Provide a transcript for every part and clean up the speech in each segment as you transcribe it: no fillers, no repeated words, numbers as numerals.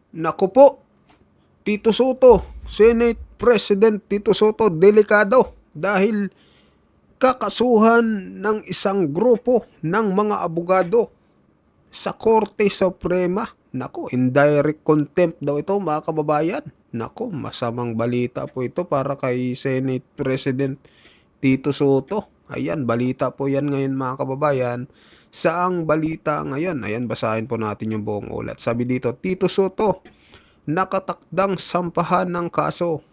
Naku po, Tito Soto, Senate President Tito Soto, delikado dahil kakasuhan ng isang grupo ng mga abogado sa Korte Suprema. Nako, indirect contempt daw ito mga kababayan. Nako, masamang balita po ito para kay Senate President Tito Soto. Ayan, balita po yan ngayon mga kababayan. Saang balita ngayon? Ayan, basahin po natin yung buong ulat. Sabi dito, Tito Soto, nakatakdang sampahan ng kaso.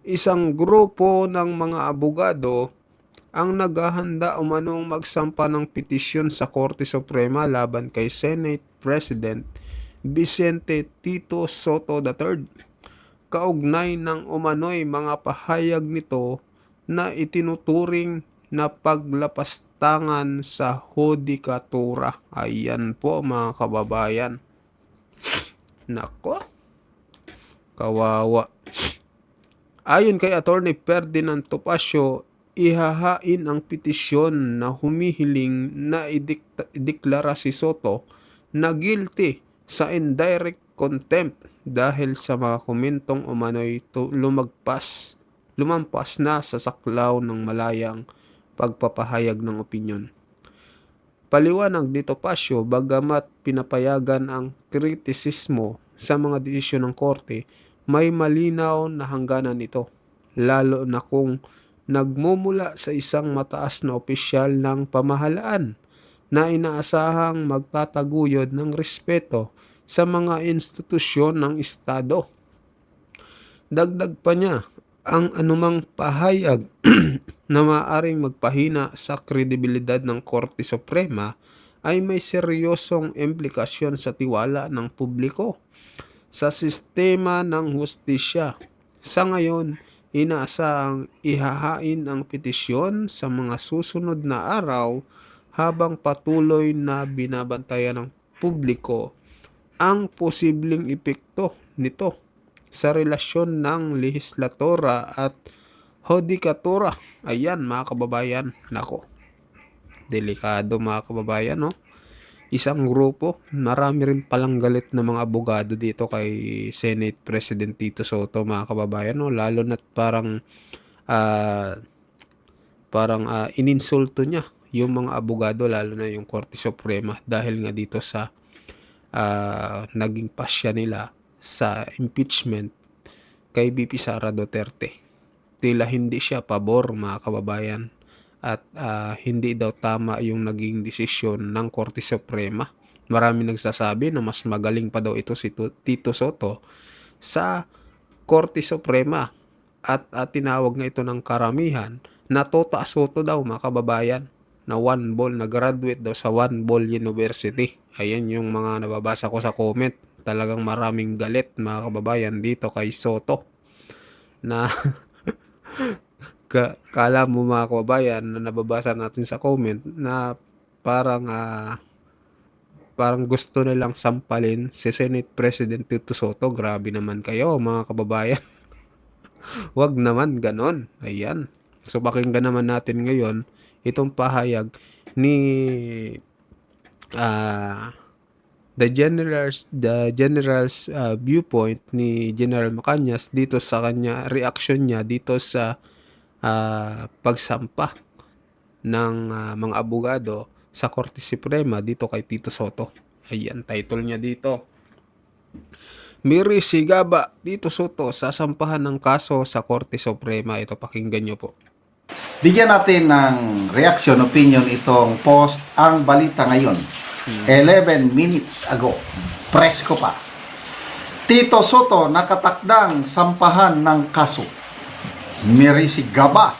Isang grupo ng mga abogado ang naghahanda umanong magsampa ng petisyon sa Korte Suprema laban kay Senate President Vicente Tito Soto III. Kaugnay ng umano'y mga pahayag nito na itinuturing na paglapastangan sa hudikatura. Ayan po mga kababayan. Nako, kawawa. Ayon kay Attorney Ferdinand Topacio, ihahain ang petisyon na humihiling na ideklara si Soto na guilty sa indirect contempt dahil sa mga komentong umano'y lumampas na sa saklaw ng malayang pagpapahayag ng opinyon. Paliwanag ni Topacio, bagamat pinapayagan ang kritisismo sa mga desisyon ng korte, may malinaw na hangganan ito, lalo na kung nagmumula sa isang mataas na opisyal ng pamahalaan na inaasahang magtataguyod ng respeto sa mga institusyon ng Estado. Dagdag pa niya, ang anumang pahayag na maaaring magpahina sa kredibilidad ng Korte Suprema ay may seryosong implikasyon sa tiwala ng publiko sa sistema ng hustisya. Sa ngayon, inaasahang ihahain ang petisyon sa mga susunod na araw habang patuloy na binabantayan ng publiko ang posibleng epekto nito sa relasyon ng lehislatura at hudikatura. Ayan mga kababayan, nako, delikado mga kababayan, no? Isang grupo, marami rin palang galit na mga abogado dito kay Senate President Tito Soto mga kababayan, no? Lalo na't ininsulto niya yung mga abogado, lalo na yung Korte Suprema dahil nga dito sa naging pasya nila sa impeachment kay BP Sara Duterte. Tila hindi siya pabor mga kababayan at hindi daw tama yung naging desisyon ng Korte Suprema. Marami nagsasabi na mas magaling pa daw ito si Tito Soto sa Korte Suprema at tinawag nga ito ng karamihan na Tota Soto daw mga kababayan, na nag-graduate daw sa One Ball University. Ayan yung mga nababasa ko sa comment. Talagang maraming galit mga kababayan dito kay Soto na kala mo mga kababayan na nababasa natin sa comment na parang gusto nilang sampalin si Senate President Tito Soto. Grabe naman kayo mga kababayan. Wag naman ganon. Ayan. So pakinggan naman natin ngayon itong pahayag ni the general's viewpoint ni General Macañas dito sa kanya reaction niya dito sa pagsampa ng mga abogado sa Korte Suprema dito kay Tito Soto. Ayan, title niya dito. Miri Sigaba, Tito Soto, sasampahan ng kaso sa Korte Suprema. Ito, pakinggan nyo po. Bigyan natin ng reaction, opinion itong post, ang balita ngayon. 11 minutes ago. Press ko pa. Tito Soto nakatakdang sampahan ng kaso. Miri Sigaba.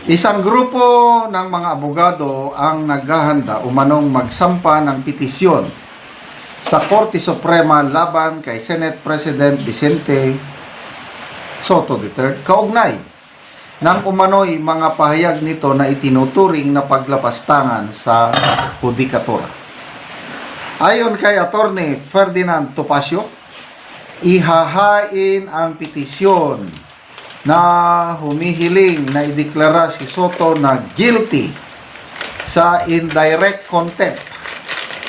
Isang grupo ng mga abogado ang naghahanda umanong magsampa ng petisyon sa Korte Suprema laban kay Senate President Vicente Soto III kaugnay ng umano'y mga pahayag nito na itinuturing na paglapastangan sa hudikatura. Ayon kay Attorney Ferdinand Topacio, ihahain ang petisyon na humihiling na ideklara si Soto na guilty sa indirect contempt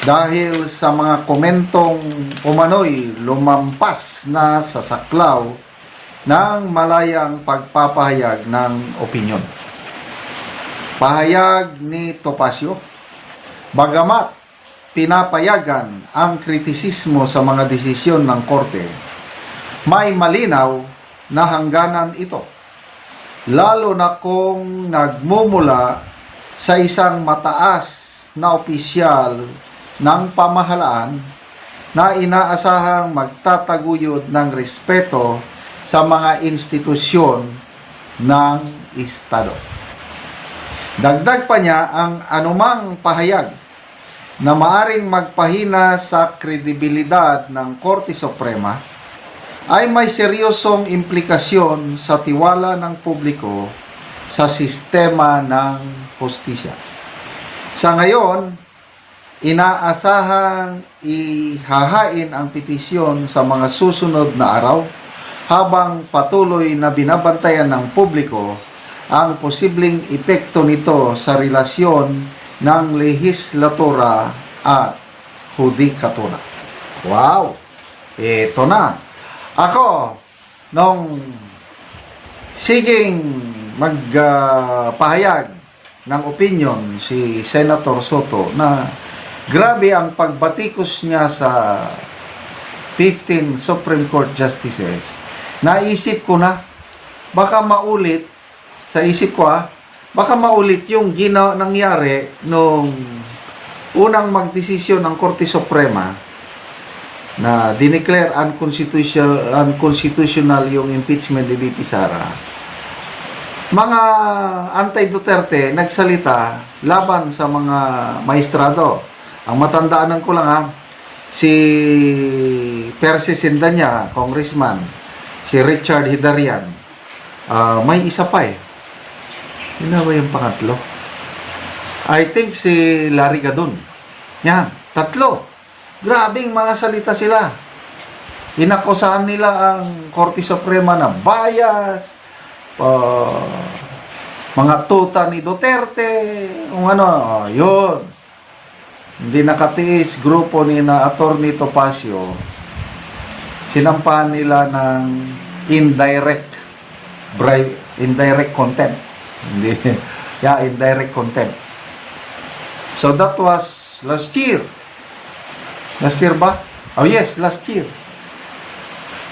dahil sa mga komentong umano'y lumampas na sa saklaw ng malayang pagpapahayag ng opinyon. Pahayag ni Topacio, bagamat pinapayagan ang kritisismo sa mga desisyon ng korte, may malinaw na hangganan ito, lalo na kung nagmumula sa isang mataas na opisyal ng pamahalaan na inaasahang magtataguyod ng respeto sa mga institusyon ng Estado. Dagdag pa niya, ang anumang pahayag na maaring magpahina sa kredibilidad ng Korte Suprema ay may seryosong implikasyon sa tiwala ng publiko sa sistema ng hustisya. Sa ngayon, inaasahang ihahain ang petisyon sa mga susunod na araw habang patuloy na binabantayan ng publiko ang posibleng epekto nito sa relasyon ng lehislatura at hudikatura. Wow! Ito na. Ako, nung siging magpahayag ng opinion si Senator Soto na grabe ang pagbatikos niya sa 15 Supreme Court Justices, naisip ko na, baka maulit, sa isip ko baka maulit yung nangyari nung unang magdesisyon ng Korte Suprema na dineclare unconstitutional yung impeachment ni VP Sara. Mga anti-Duterte nagsalita laban sa mga maestrado. Ang matandaanan ko lang si Percy Sindanya, congressman, si Richard Hidarian, may isa pa Yun na ba yung pangatlo? I think si Larry Gadon. Yan, tatlo. Grabing mga salita sila. Inakusahan nila ang Korte Suprema na bias, mga tuta ni Duterte, yun. Hindi nakatiis grupo ni na Attorney Topacio, sinampahan nila ng indirect contempt. Indirect contempt. So that was last year. Last year ba? Oh yes, last year.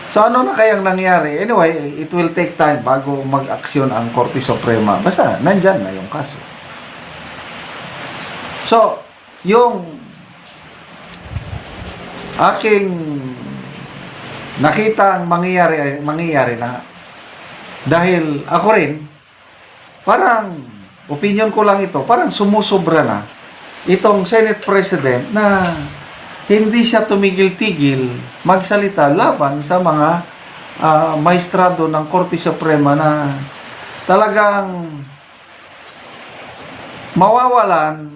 So ano na kayang nangyari? Anyway, it will take time bago mag-aksyon ang Korte Suprema. Basta, nandyan na yung kaso. So, yung aking nakita ang mangyayari na dahil ako rin, parang, opinion ko lang ito, parang sumusobra na itong Senate President na hindi siya tumigil-tigil magsalita laban sa mga maestrado ng Korte Suprema na talagang mawawalan,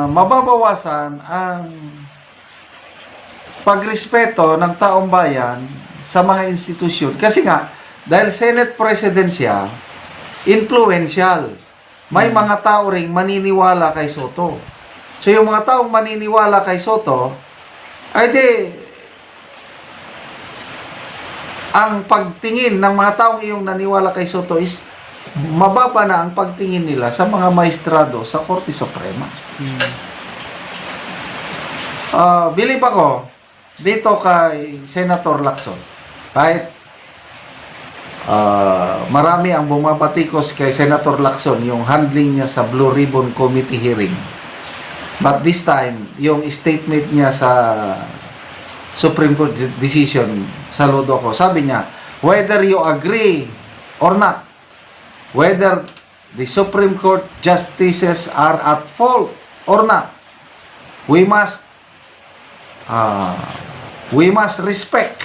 mababawasan ang pagrespeto ng taong bayan sa mga institusyon. Kasi nga, dahil Senate President siya, influential. May mga tao ring maniniwala kay Soto. So, yung mga taong maniniwala kay Soto, ay ang pagtingin ng mga taong iyong naniwala kay Soto is mababa na ang pagtingin nila sa mga maestrado sa Korte Suprema. Believe ako, dito kay Senator Lacson, kahit marami ang bumabatikos kay Senator Lacson yung handling niya sa Blue Ribbon Committee hearing. But this time, yung statement niya sa Supreme Court decision, saludo ko. Sabi niya, whether you agree or not, whether the Supreme Court justices are at fault or not, we must respect,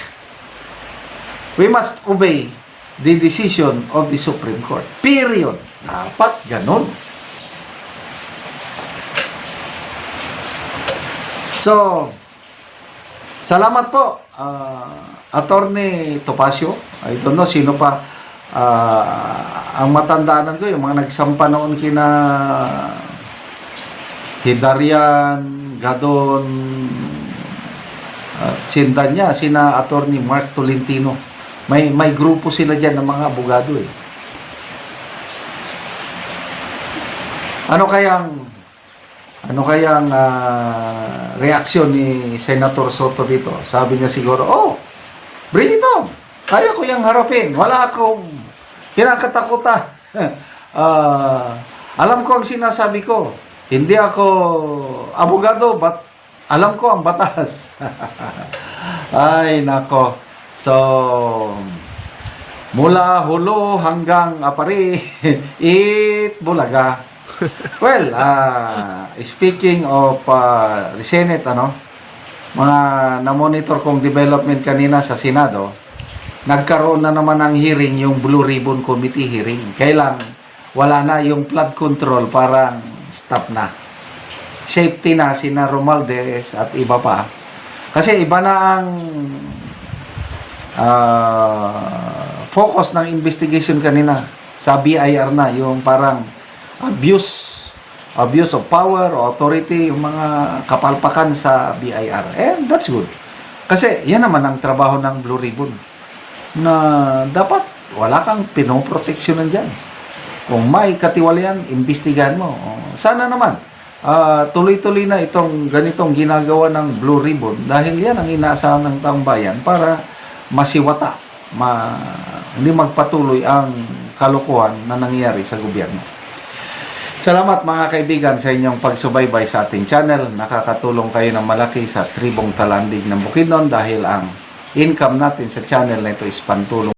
we must obey the decision of the Supreme Court. Period. Dapat ganun. So, salamat po, Attorney Topacio. I don't know sino pa ang matandaanan ko, yung mga nagsampa noon kina Hidarian, Gadon, at sindan niya, sina Attorney Mark Tolentino. May grupo sila dyan ng mga abogado eh. Ano kayang reaksyon ni Senator Soto dito? Sabi niya siguro, oh, bring it on. Kaya ko yung harapin. Wala akong kinakatakutan. Alam ko ang sinasabi ko. Hindi ako abogado, but alam ko ang batas. Ay, nako. So, mula hulo hanggang apari, it bulaga. Well, speaking of Senate, mga na-monitor kong development kanina sa Senado, nagkaroon na naman ng hearing yung Blue Ribbon Committee hearing. Kailan wala na yung flood control, parang stop na. Safety na sina Romualdez at iba pa. Kasi iba na ang focus ng investigation kanina sa BIR na, yung parang abuse of power o authority, yung mga kapalpakan sa BIR. And that's good. Kasi yan naman ang trabaho ng Blue Ribbon, na dapat wala kang pinoproteksyonan dyan. Kung may katiwalian, imbestigahan mo. Sana naman tuloy-tuloy na itong ganitong ginagawa ng Blue Ribbon, dahil yan ang inaasahan ng taong bayan para masiwata, hindi magpatuloy ang kalokohan na nangyayari sa gobyerno. Salamat mga kaibigan sa inyong pagsubaybay sa ating channel. Nakakatulong kayo ng malaki sa tribong talandig ng Bukidnon, dahil ang income natin sa channel na ito is pantulong